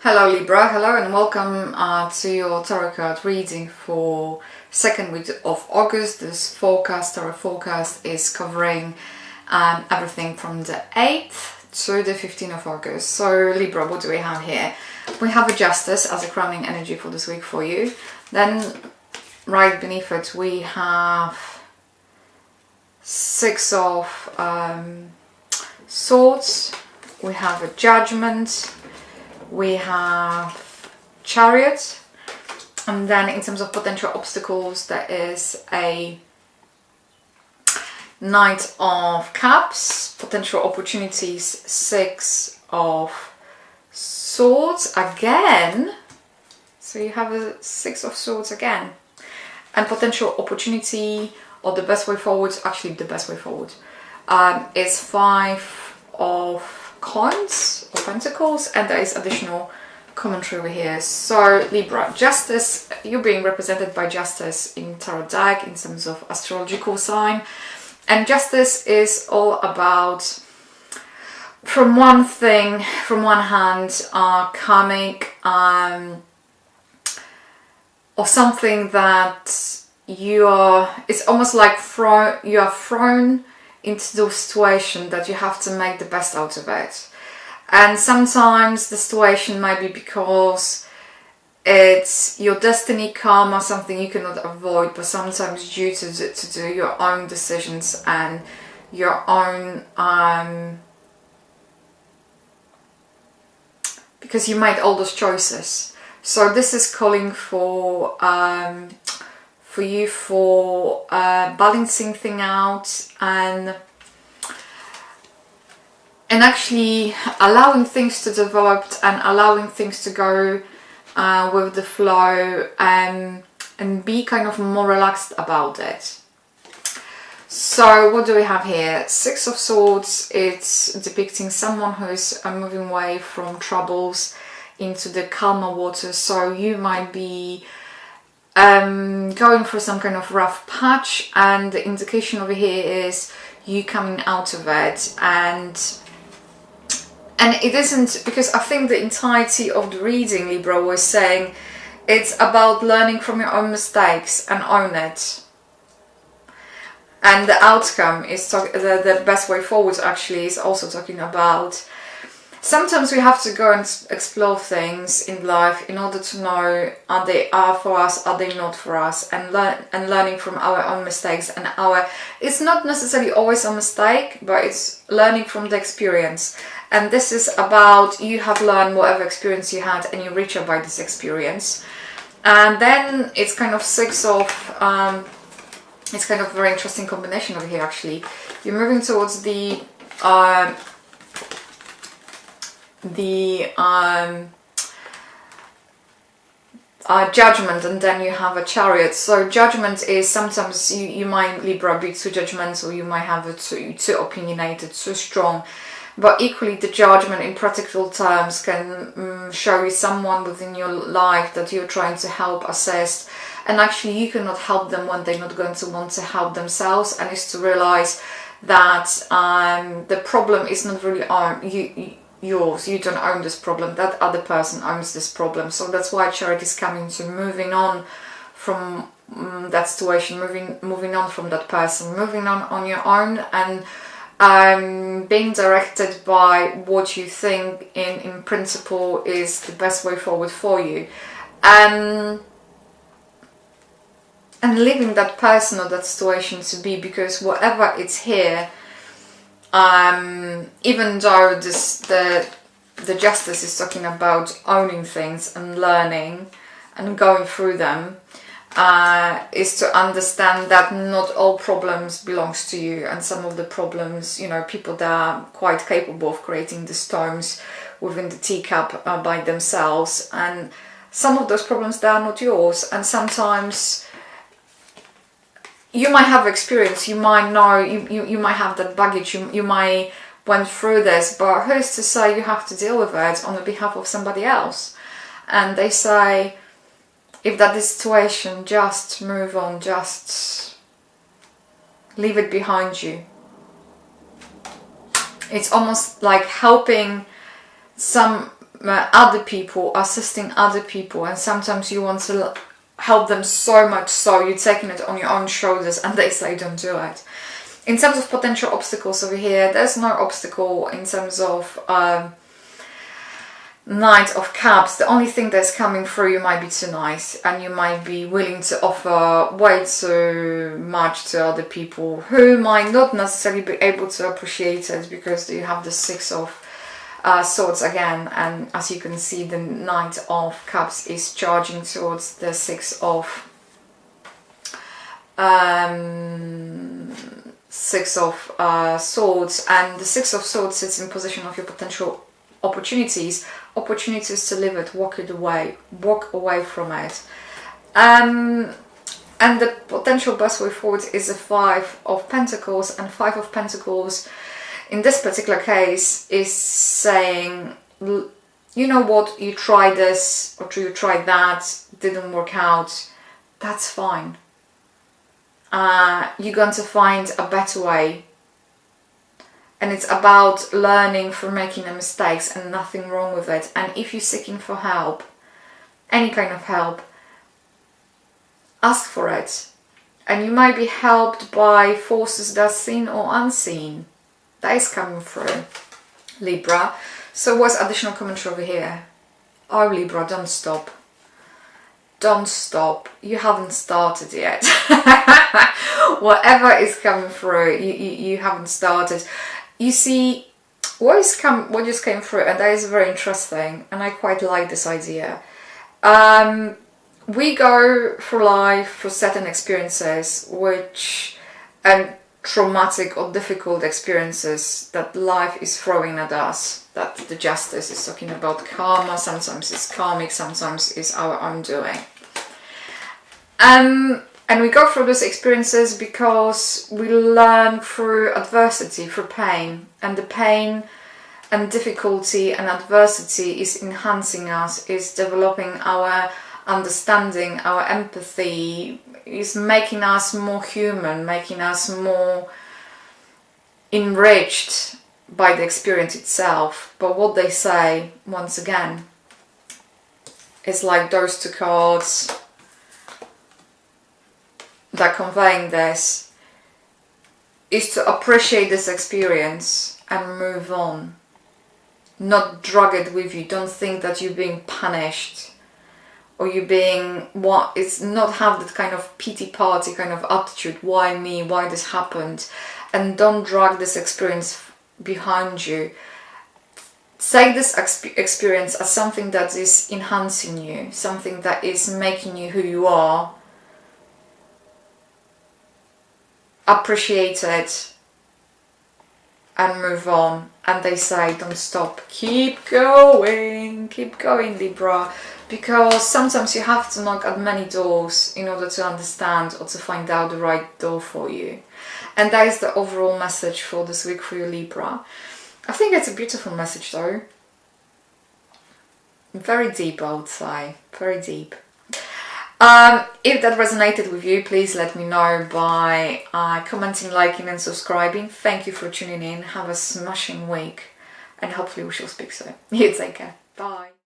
Hello Libra, hello and welcome to your tarot card reading for second week of August. This tarot forecast is covering everything from the 8th to the 15th of August. So Libra, what do we have here? We have a Justice as a crowning energy for this week for you. Then right beneath it we have Six of Swords, we have a Judgment, we have Chariot, and then in terms of potential obstacles there is a Knight of Cups, potential opportunities, Six of Swords again, so you have a Six of Swords again, and potential opportunity, or the best way forward, actually the best way forward is Five of Coins or Pentacles, and there is additional commentary over here. So Libra, Justice, you're being represented by Justice in Tarot deck in terms of astrological sign, and Justice is all about, from one hand, karmic or something that it's almost like you are thrown into the situation that you have to make the best out of it. And sometimes the situation might be because it's your destiny, karma, something you cannot avoid, but sometimes due to your own decisions and your own because you made all those choices. So this is calling for you for balancing things out and actually allowing things to develop and allowing things to go with the flow, and be kind of more relaxed about it. So what do we have here? Six of Swords, it's depicting someone who's moving away from troubles into the calmer waters. So you might be going through some kind of rough patch, and the indication over here is you coming out of it, and it isn't, because I think the entirety of the reading, Libra, was saying it's about learning from your own mistakes and own it, and the outcome is the best way forward actually is also talking about sometimes we have to go and explore things in life in order to know are they for us, are they not for us, and learning from our own mistakes, and it's not necessarily always a mistake, but it's learning from the experience. And this is about you have learned whatever experience you had and you richer by this experience. And then it's kind of it's kind of a very interesting combination over here actually. You're moving towards the Judgment, and then you have a Chariot. So Judgment is sometimes you might, Libra, be too judgmental, you might have it too opinionated, too strong, but equally the Judgment in practical terms can show you someone within your life that you're trying to help, assist, and actually you cannot help them when they're not going to want to help themselves, and is to realize that the problem is not really yours. You don't own this problem, that other person owns this problem. So that's why Chariot is coming to moving on from that situation, moving on from that person, moving on your own, and being directed by what you think in principle is the best way forward for you, and leaving that person or that situation to be, because whatever it's here, even though the Justice is talking about owning things and learning and going through them, is to understand that not all problems belongs to you, and some of the problems, people that are quite capable of creating the stones within the teacup by themselves, and some of those problems that are not yours. And sometimes you might have experience, you might know, you might have that baggage, you might went through this, but who's to say you have to deal with it on the behalf of somebody else? And they say, if that is the situation, just move on, just leave it behind you. It's almost like helping some other people, assisting other people, and sometimes you want to help them so much so you're taking it on your own shoulders and they say don't do it. In terms of potential obstacles over here, there's no obstacle in terms of Knight of Cups. The only thing that's coming through, you might be too nice and you might be willing to offer way too much to other people who might not necessarily be able to appreciate it, because you have the Six of Swords again, and as you can see, the Knight of Cups is charging towards the Six of Swords, and the Six of Swords sits in position of your potential opportunities to live it, walk away from it. And the potential best way forward is a Five of Pentacles, and Five of Pentacles in this particular case is saying, you know what, you tried this or you tried that, didn't work out, that's fine. You're going to find a better way. And it's about learning from making the mistakes, and nothing wrong with it. And if you're seeking for help, any kind of help, ask for it. And you might be helped by forces that are seen or unseen. That is coming through, Libra. So what's additional commentary over here? Oh, Libra, don't stop. Don't stop. You haven't started yet. Whatever is coming through, you haven't started. You see, what just came through, and that is very interesting, and I quite like this idea. We go through life for certain experiences, and traumatic or difficult experiences that life is throwing at us, that the Justice is talking about karma, sometimes it's karmic, sometimes it's our own doing. And we go through those experiences because we learn through adversity, through pain. And the pain and difficulty and adversity is enhancing us, is developing our understanding, our empathy, is making us more human, making us more enriched by the experience itself. But what they say, once again, is like those two cards that conveying this, is to appreciate this experience and move on. Not drag it with you. Don't think that you're being punished or you're being it's not have that kind of pity party kind of attitude. Why me? Why this happened? And don't drag this experience behind you. Take this experience as something that is enhancing you, something that is making you who you are. Appreciate it and move on. And they say don't stop, keep going, Libra, because sometimes you have to knock at many doors in order to understand or to find out the right door for you. And that is the overall message for this week for you, Libra. I think it's a beautiful message though, very deep, I would say, very deep. If that resonated with you, please let me know by commenting, liking and subscribing. Thank you for tuning in. Have a smashing week and hopefully we shall speak soon. You take care. Bye.